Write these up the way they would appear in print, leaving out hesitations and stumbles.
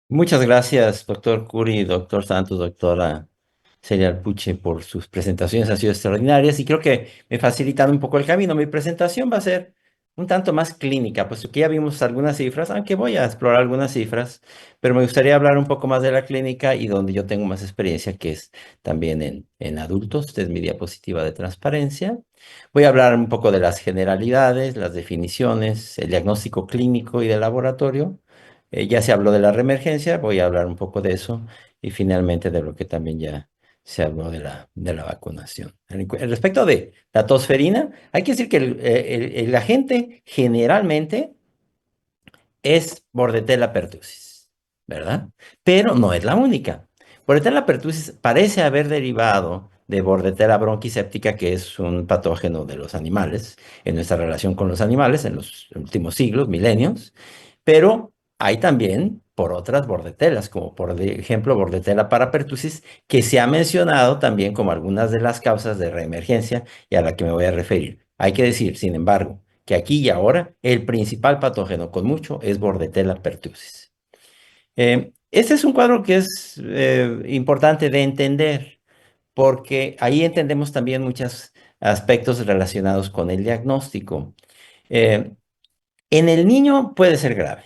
Muchas gracias, doctor Curi, doctor Santos, doctora Celia Puche, por sus presentaciones. Han sido extraordinarias y creo que me facilitan un poco el camino. Mi presentación va a ser un tanto más clínica, puesto que ya vimos algunas cifras, aunque voy a explorar algunas cifras, pero me gustaría hablar un poco más de la clínica y donde yo tengo más experiencia, que es también en adultos. Esta es mi diapositiva de transparencia. Voy a hablar un poco de las generalidades, las definiciones, el diagnóstico clínico y de laboratorio. Ya se habló de la reemergencia, voy a hablar un poco de eso y finalmente de lo que también ya se habló de la vacunación. Respecto de la tosferina, hay que decir que el agente generalmente es Bordetella pertussis, ¿verdad? Pero no es la única. Bordetella pertussis parece haber derivado de Bordetella bronquiséptica, que es un patógeno de los animales, en nuestra relación con los animales en los últimos siglos, milenios, pero hay también por otras bordetelas, como por ejemplo Bordetella parapertussis, que se ha mencionado también como algunas de las causas de reemergencia y a la que me voy a referir. Hay que decir, sin embargo, que aquí y ahora el principal patógeno con mucho es Bordetella pertussis. Este es un cuadro que es importante de entender porque ahí entendemos también muchos aspectos relacionados con el diagnóstico. Eh, en el niño puede ser grave.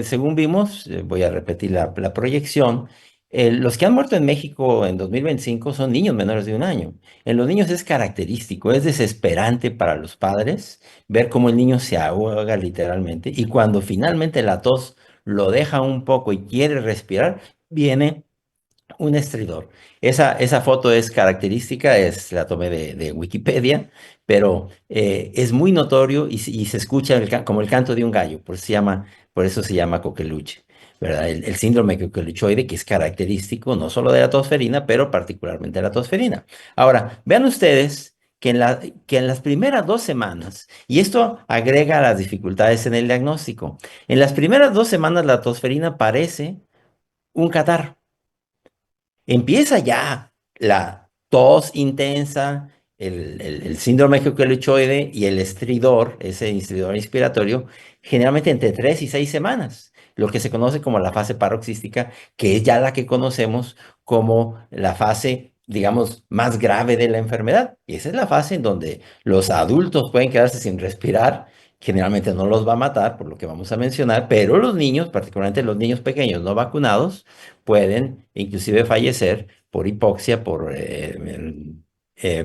Según vimos, voy a repetir la proyección, los que han muerto en México en 2025 son niños menores de un año. En los niños es característico, es desesperante para los padres ver cómo el niño se ahoga literalmente y cuando finalmente la tos lo deja un poco y quiere respirar, viene un estridor. Esa foto es característica, la tomé de Wikipedia, pero es muy notorio y se escucha como el canto de un gallo, por eso se llama coqueluche, ¿verdad? El síndrome coqueluchoide, que es característico no solo de la tosferina, pero particularmente de la tosferina. Ahora, vean ustedes que en las primeras 2 semanas, y esto agrega las dificultades en el diagnóstico, en las primeras 2 semanas la tosferina parece un catarro. Empieza ya la tos intensa, el síndrome coqueluchoide y el estridor, ese estridor inspiratorio, generalmente entre 3 y 6 semanas, lo que se conoce como la fase paroxística, que es ya la que conocemos como la fase, digamos, más grave de la enfermedad. Y esa es la fase en donde los adultos pueden quedarse sin respirar. Generalmente no los va a matar, por lo que vamos a mencionar, pero los niños, particularmente los niños pequeños no vacunados, pueden inclusive fallecer por hipoxia, por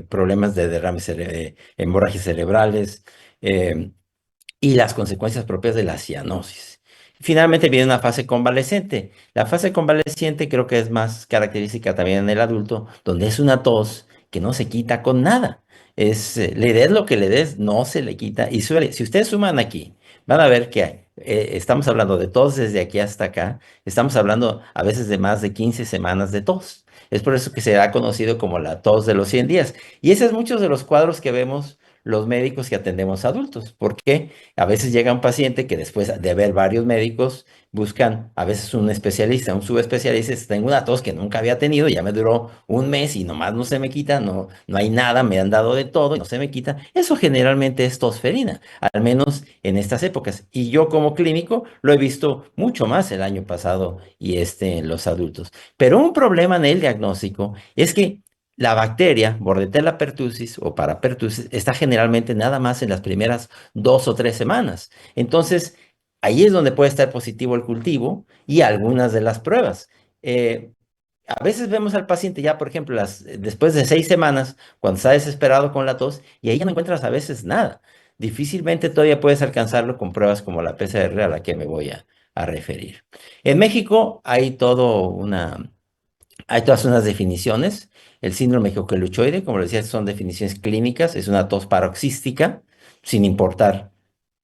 problemas de hemorragias cerebrales eh, y las consecuencias propias de la cianosis. Finalmente viene una fase convaleciente. La fase convaleciente creo que es más característica también en el adulto, donde es una tos que no se quita con nada. Le des lo que le des, no se le quita. Y si ustedes suman aquí, van a ver que estamos hablando de tos desde aquí hasta acá. Estamos hablando a veces de más de 15 semanas de tos. Es por eso que se ha conocido como la tos de los 100 días. Y ese es muchos de los cuadros que vemos los médicos que atendemos a adultos. ¿Por qué? A veces llega un paciente que después de ver varios médicos buscan a veces un especialista, un subespecialista. Dice, tengo una tos que nunca había tenido, ya me duró un mes y nomás no se me quita, no hay nada, me han dado de todo y no se me quita. Eso generalmente es tosferina, al menos en estas épocas. Y yo como clínico lo he visto mucho más el año pasado y en los adultos. Pero un problema en el diagnóstico es que la bacteria Bordetella pertussis o parapertussis está generalmente nada más en las primeras 2 o 3 semanas. Entonces, ahí es donde puede estar positivo el cultivo y algunas de las pruebas. Eh, a veces vemos al paciente ya, por ejemplo, después de 6 semanas, cuando está desesperado con la tos, y ahí ya no encuentras a veces nada. Difícilmente todavía puedes alcanzarlo con pruebas como la PCR a la que me voy a referir. En México hay todas unas definiciones. El síndrome coqueluchoide, como les decía, son definiciones clínicas, es una tos paroxística, sin importar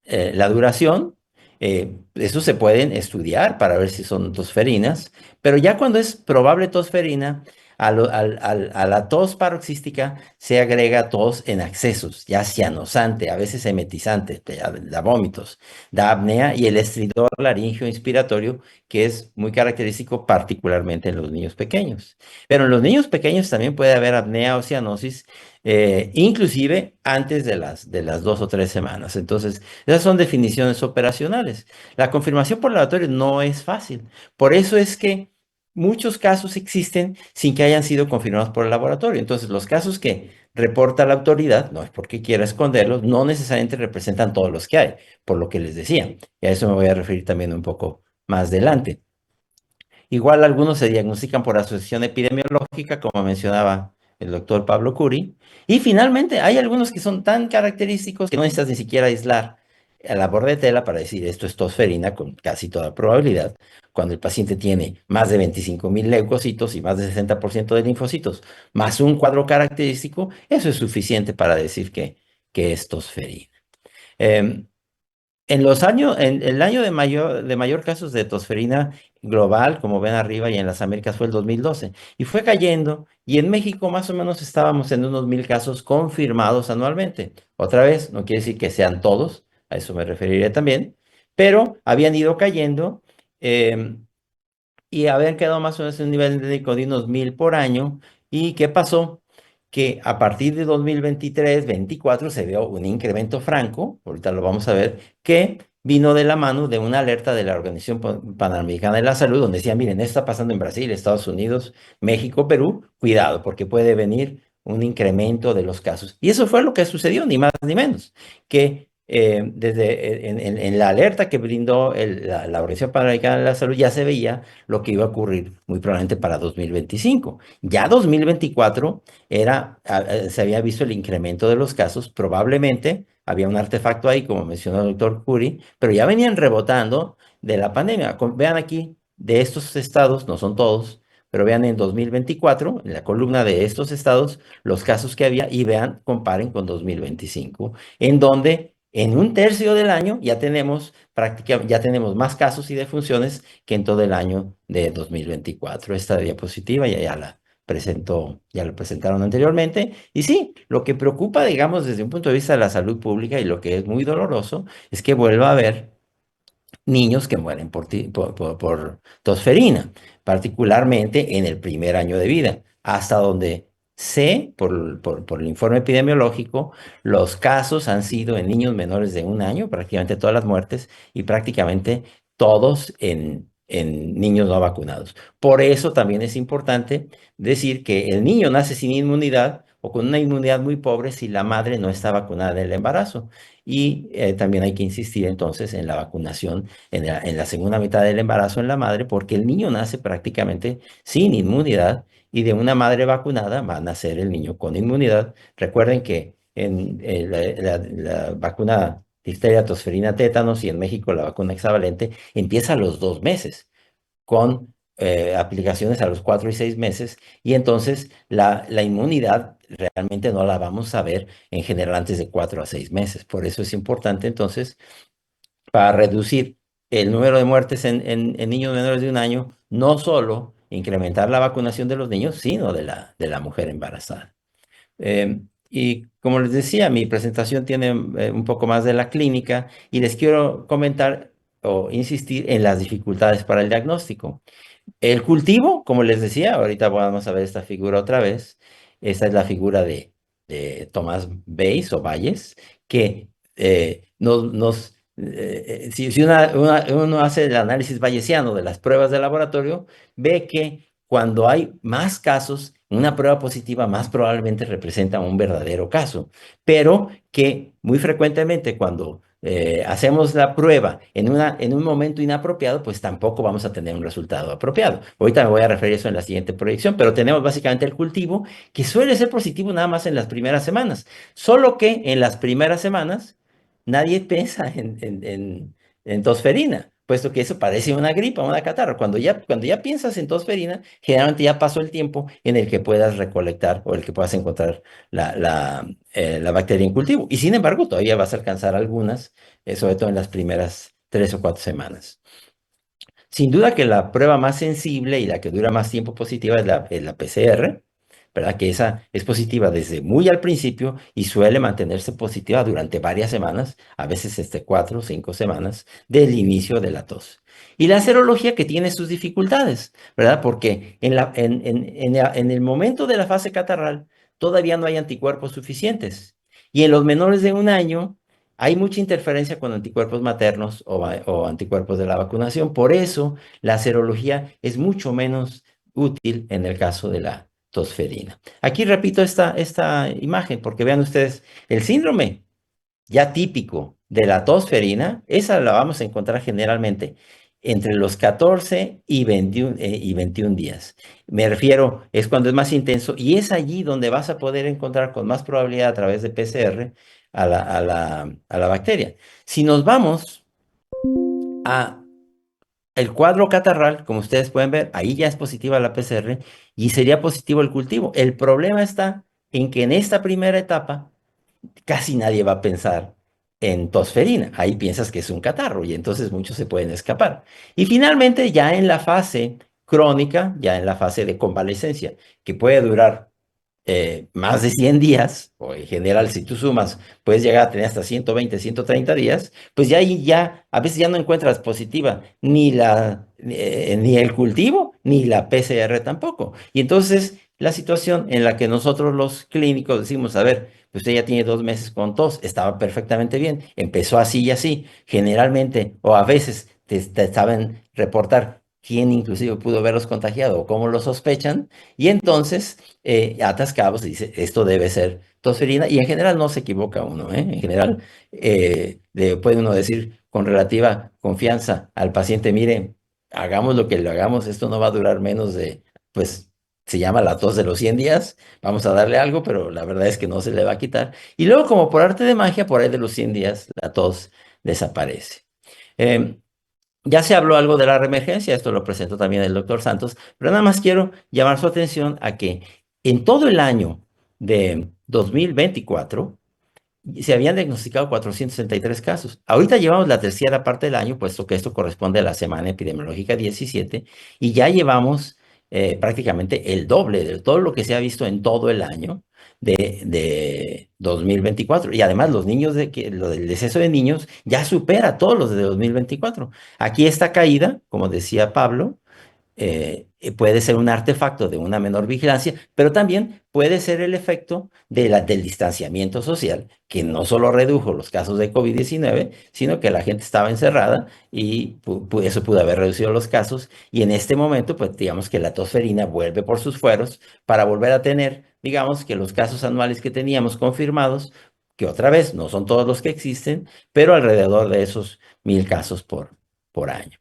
la duración. Eso se pueden estudiar para ver si son tosferinas, pero ya cuando es probable tosferina, A la tos paroxística se agrega tos en excesos, ya cianosante, a veces emetizante, da vómitos, da apnea y el estridor laringio inspiratorio, que es muy característico particularmente en los niños pequeños. Pero en los niños pequeños también puede haber apnea o cianosis, inclusive antes de las 2 o 3 semanas. Entonces, esas son definiciones operacionales. La confirmación por laboratorio no es fácil. Por eso es que muchos casos existen sin que hayan sido confirmados por el laboratorio. Entonces, los casos que reporta la autoridad, no es porque quiera esconderlos, no necesariamente representan todos los que hay, por lo que les decía. Y a eso me voy a referir también un poco más adelante. Igual algunos se diagnostican por asociación epidemiológica, como mencionaba el doctor Pablo Curi. Y finalmente hay algunos que son tan característicos que no necesitas ni siquiera aislar a la bordetela para decir esto es tosferina con casi toda probabilidad. Cuando el paciente tiene más de 25.000 leucocitos y más de 60% de linfocitos, más un cuadro característico, eso es suficiente para decir que es tosferina. Em, en el año de mayor casos de tosferina global, como ven arriba, y en las Américas fue el 2012, y fue cayendo, y en México más o menos estábamos en unos 1.000 casos confirmados anualmente. Otra vez, no quiere decir que sean todos, a eso me referiré también, pero habían ido cayendo. em, y habían quedado más o menos en un nivel de unos 1.000 por año. ¿Y qué pasó? Que a partir de 2023-24 se vio un incremento franco, ahorita lo vamos a ver, que vino de la mano de una alerta de la Organización Panamericana de la Salud, donde decía, miren, esto está pasando en Brasil, Estados Unidos, México, Perú, cuidado, porque puede venir un incremento de los casos. Y eso fue lo que sucedió, ni más ni menos, que desde en la alerta que brindó la Organización Panamericana de la Salud ya se veía lo que iba a ocurrir muy probablemente para 2025. Ya 2024 se había visto el incremento de los casos, probablemente había un artefacto ahí, como mencionó el doctor Curi, pero ya venían rebotando de la pandemia. Vean aquí, de estos estados, no son todos, pero vean en 2024, en la columna de estos estados, los casos que había y vean, comparen con 2025, en donde en un tercio del año ya tenemos prácticamente, ya tenemos más casos y defunciones que en todo el año de 2024. Esta diapositiva ya la presentó, ya lo presentaron anteriormente. Y sí, lo que preocupa, digamos, desde un punto de vista de la salud pública y lo que es muy doloroso es que vuelva a haber niños que mueren por tosferina, particularmente en el primer año de vida, hasta donde sé, por el informe epidemiológico, los casos han sido en niños menores de 1 año, prácticamente todas las muertes, y prácticamente todos en niños no vacunados. Por eso también es importante decir que el niño nace sin inmunidad o con una inmunidad muy pobre si la madre no está vacunada en el embarazo. Y también hay que insistir entonces en la vacunación en la segunda mitad del embarazo en la madre, porque el niño nace prácticamente sin inmunidad y de una madre vacunada va a nacer el niño con inmunidad. Recuerden que en la vacuna difteria, tosferina, tétanos y en México la vacuna hexavalente empieza a los 2 meses con aplicaciones a los 4 y 6 meses y entonces la inmunidad realmente no la vamos a ver en general antes de 4 a 6 meses. Por eso es importante entonces para reducir el número de muertes en niños menores de 1 año, no solo incrementar la vacunación de los niños, sino de la mujer embarazada. Y como les decía, mi presentación tiene un poco más de la clínica y les quiero comentar o insistir en las dificultades para el diagnóstico. El cultivo, como les decía, ahorita vamos a ver esta figura otra vez. Esta es la figura de Tomás Bayes o Bayes, que si uno hace el análisis bayesiano de las pruebas de laboratorio, ve que cuando hay más casos, una prueba positiva más probablemente representa un verdadero caso, pero que muy frecuentemente cuando hacemos la prueba en un momento inapropiado, pues tampoco vamos a tener un resultado apropiado. Ahorita me voy a referir a eso en la siguiente proyección, pero tenemos básicamente el cultivo que suele ser positivo nada más en las primeras semanas, solo que en las primeras semanas nadie piensa en tosferina, puesto que eso parece una gripa, una catarro. Cuando ya piensas en tosferina, generalmente ya pasó el tiempo en el que puedas recolectar o el que puedas encontrar la bacteria en cultivo. Y sin embargo, todavía vas a alcanzar algunas, sobre todo en las primeras 3 o 4 semanas. Sin duda que la prueba más sensible y la que dura más tiempo positiva es la PCR, ¿verdad? Que esa es positiva desde muy al principio y suele mantenerse positiva durante varias semanas, a veces 4 o 5 semanas del inicio de la tos. Y la serología que tiene sus dificultades, ¿verdad? Porque en el momento de la fase catarral todavía no hay anticuerpos suficientes. Y en los menores de 1 año hay mucha interferencia con anticuerpos maternos o anticuerpos de la vacunación. Por eso la serología es mucho menos útil en el caso de la tosferina. Aquí repito esta imagen porque vean ustedes el síndrome ya típico de la tosferina. Esa la vamos a encontrar generalmente entre los 14 y 21 días. Me refiero, es cuando es más intenso y es allí donde vas a poder encontrar con más probabilidad a través de PCR a la bacteria. Si nos vamos a el cuadro catarral, como ustedes pueden ver, ahí ya es positiva la PCR y sería positivo el cultivo. El problema está en que en esta primera etapa casi nadie va a pensar en tosferina. Ahí piensas que es un catarro y entonces muchos se pueden escapar. Y finalmente, ya en la fase crónica, ya en la fase de convalecencia, que puede durar más de 100 días, o en general si tú sumas, puedes llegar a tener hasta 120, 130 días, pues ya ahí ya, a veces ya no encuentras positiva ni el cultivo, ni la PCR tampoco. Y entonces la situación en la que nosotros los clínicos decimos, a ver, pues usted ya tiene 2 meses con tos, estaba perfectamente bien, empezó así y así, generalmente, o a veces te saben reportar quién inclusive pudo haberlos contagiado o cómo lo sospechan, y entonces atascados y dice, esto debe ser tosferina, y en general no se equivoca uno, ¿eh? En general le puede uno decir con relativa confianza al paciente, mire, hagamos lo que le hagamos, esto no va a durar menos de, pues, se llama la tos de los 100 días, vamos a darle algo, pero la verdad es que no se le va a quitar. Y luego, como por arte de magia, por ahí de los 100 días, la tos desaparece. Em, ya se habló algo de la reemergencia, esto lo presentó también el doctor Santos, pero nada más quiero llamar su atención a que en todo el año de 2024 se habían diagnosticado 463 casos. Ahorita llevamos la tercera parte del año, puesto que esto corresponde a la semana epidemiológica 17, y ya llevamos prácticamente el doble de todo lo que se ha visto en todo el año de 2024. Y además los niños, lo del deceso de niños ya supera a todos los de 2024. Aquí esta caída, como decía Pablo, puede ser un artefacto de una menor vigilancia, pero también puede ser el efecto del distanciamiento social, que no solo redujo los casos de COVID-19, sino que la gente estaba encerrada y eso pudo haber reducido los casos. Y en este momento, pues digamos que la tosferina vuelve por sus fueros para volver a tener, digamos que los casos anuales que teníamos confirmados, que otra vez no son todos los que existen, pero alrededor de esos 1.000 casos por año.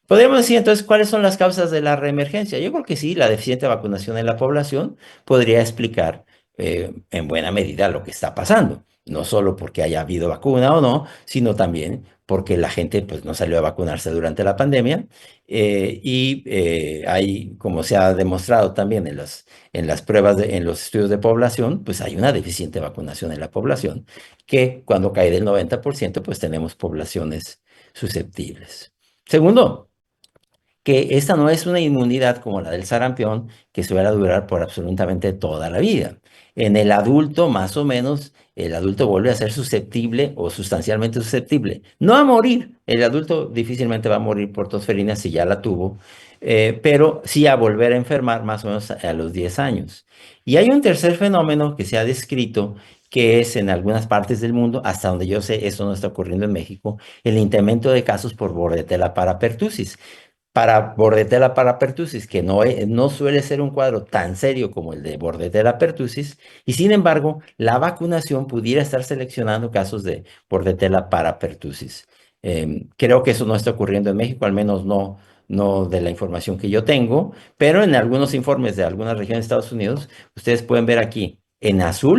Podríamos decir entonces cuáles son las causas de la reemergencia. Yo creo que sí, la deficiente vacunación en la población podría explicar en buena medida lo que está pasando. No solo porque haya habido vacuna o no, sino también porque la gente pues, no salió a vacunarse durante la pandemia. Hay, como se ha demostrado también en las pruebas, en los estudios de población, pues hay una deficiente vacunación en la población, que cuando cae del 90%, pues tenemos poblaciones susceptibles. Segundo, que esta no es una inmunidad como la del sarampión que suele durar por absolutamente toda la vida. En el adulto, más o menos, el adulto vuelve a ser susceptible o sustancialmente susceptible. No a morir, el adulto difícilmente va a morir por tosferina si ya la tuvo, pero sí a volver a enfermar más o menos a los 10 años. Y hay un tercer fenómeno que se ha descrito, que es en algunas partes del mundo, hasta donde yo sé, esto no está ocurriendo en México, el incremento de casos por bordetella parapertussis. Para Bordetella parapertussis, que no suele ser un cuadro tan serio como el de Bordetella pertussis, y sin embargo, la vacunación pudiera estar seleccionando casos de Bordetella parapertussis. Creo que eso no está ocurriendo en México, al menos no de la información que yo tengo, pero en algunos informes de algunas regiones de Estados Unidos, ustedes pueden ver aquí en azul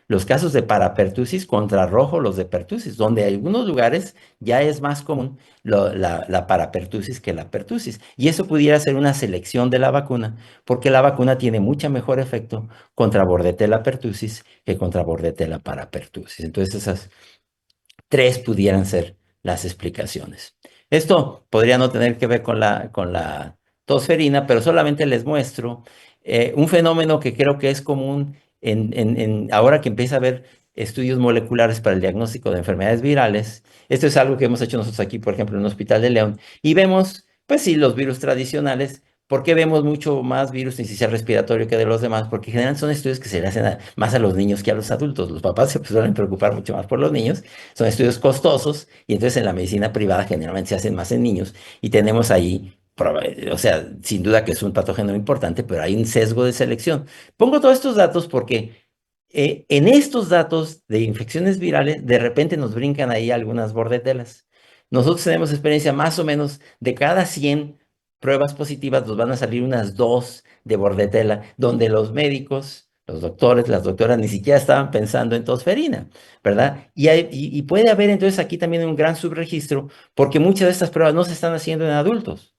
los casos de parapertusis contra rojo los de pertusis, donde en algunos lugares ya es más común la parapertusis que la pertusis. Y eso pudiera ser una selección de la vacuna, porque la vacuna tiene mucho mejor efecto contra Bordetella pertusis que contra Bordetella parapertusis. Entonces esas tres pudieran ser las explicaciones. Esto podría no tener que ver con la tosferina, pero solamente les muestro un fenómeno que creo que es común ahora que empieza a haber estudios moleculares para el diagnóstico de enfermedades virales. Esto es algo que hemos hecho nosotros aquí, por ejemplo, en el Hospital de León, y vemos, pues sí, los virus tradicionales. ¿Por qué vemos mucho más virus incisional respiratorio que de los demás? Porque generalmente son estudios que se le hacen más a los niños que a los adultos. Los papás se suelen preocupar mucho más por los niños. Son estudios costosos y entonces en la medicina privada generalmente se hacen más en niños y tenemos ahí, o sea, sin duda que es un patógeno importante, pero hay un sesgo de selección. Pongo todos estos datos porque en estos datos de infecciones virales, de repente nos brincan ahí algunas bordetelas. Nosotros tenemos experiencia más o menos de cada 100 pruebas positivas, nos van a salir unas dos de bordetela, donde los médicos, los doctores, las doctoras ni siquiera estaban pensando en tosferina, ¿verdad? Y puede haber entonces aquí también un gran subregistro, porque muchas de estas pruebas no se están haciendo en adultos.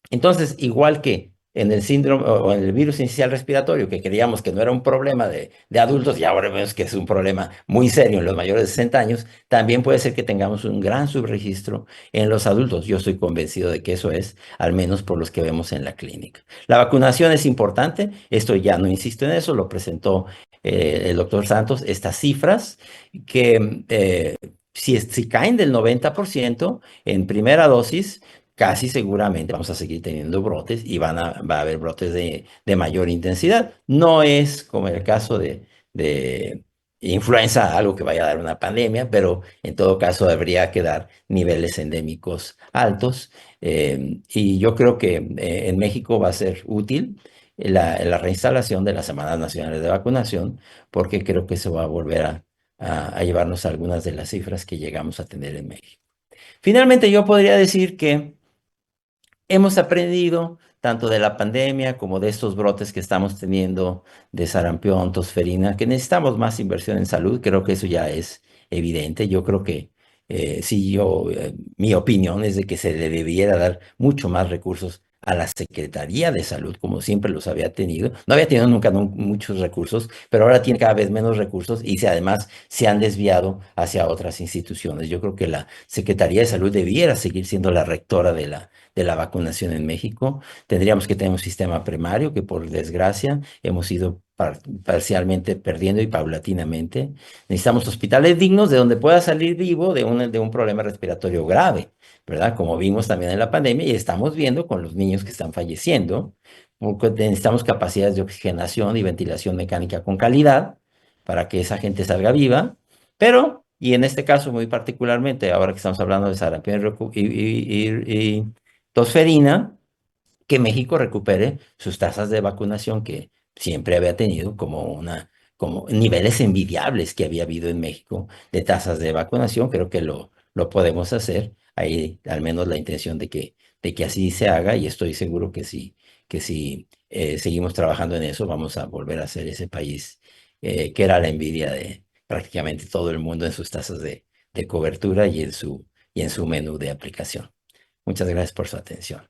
Entonces, igual que en el síndrome o en el virus inicial respiratorio, que creíamos que no era un problema de adultos y ahora vemos que es un problema muy serio en los mayores de 60 años, también puede ser que tengamos un gran subregistro en los adultos. Yo estoy convencido de que eso es, al menos por los que vemos en la clínica. La vacunación es importante, esto ya no insisto en eso, lo presentó el doctor Santos, estas cifras que si caen del 90% en primera dosis, casi seguramente vamos a seguir teniendo brotes y va a haber brotes de mayor intensidad. No es como el caso de influenza, algo que vaya a dar una pandemia, pero en todo caso habría que dar niveles endémicos altos. Y yo creo que en México va a ser útil la reinstalación de las Semanas Nacionales de Vacunación, porque creo que eso va a volver a llevarnos a algunas de las cifras que llegamos a tener en México. Finalmente, yo podría decir que hemos aprendido tanto de la pandemia como de estos brotes que estamos teniendo de sarampión, tosferina, que necesitamos más inversión en salud. Creo que eso ya es evidente. Yo creo que sí, mi opinión es de que se le debiera dar mucho más recursos a la Secretaría de Salud, como siempre los había tenido. No había tenido nunca muchos recursos, pero ahora tiene cada vez menos recursos y además se han desviado hacia otras instituciones. Yo creo que la Secretaría de Salud debiera seguir siendo la rectora de la vacunación en México. Tendríamos que tener un sistema primario que por desgracia hemos ido parcialmente perdiendo y paulatinamente. Necesitamos hospitales dignos de donde pueda salir vivo de un problema respiratorio grave, ¿verdad? Como vimos también en la pandemia y estamos viendo con los niños que están falleciendo, porque necesitamos capacidades de oxigenación y ventilación mecánica con calidad para que esa gente salga viva, pero, y en este caso muy particularmente, ahora que estamos hablando de sarampión y tosferina, que México recupere sus tasas de vacunación que siempre había tenido como niveles envidiables que había habido en México de tasas de vacunación. Creo que lo podemos hacer. Hay al menos la intención de que así se haga y estoy seguro que si seguimos trabajando en eso, vamos a volver a ser ese país que era la envidia de prácticamente todo el mundo en sus tasas de cobertura y en su menú de aplicación. Muchas gracias por su atención.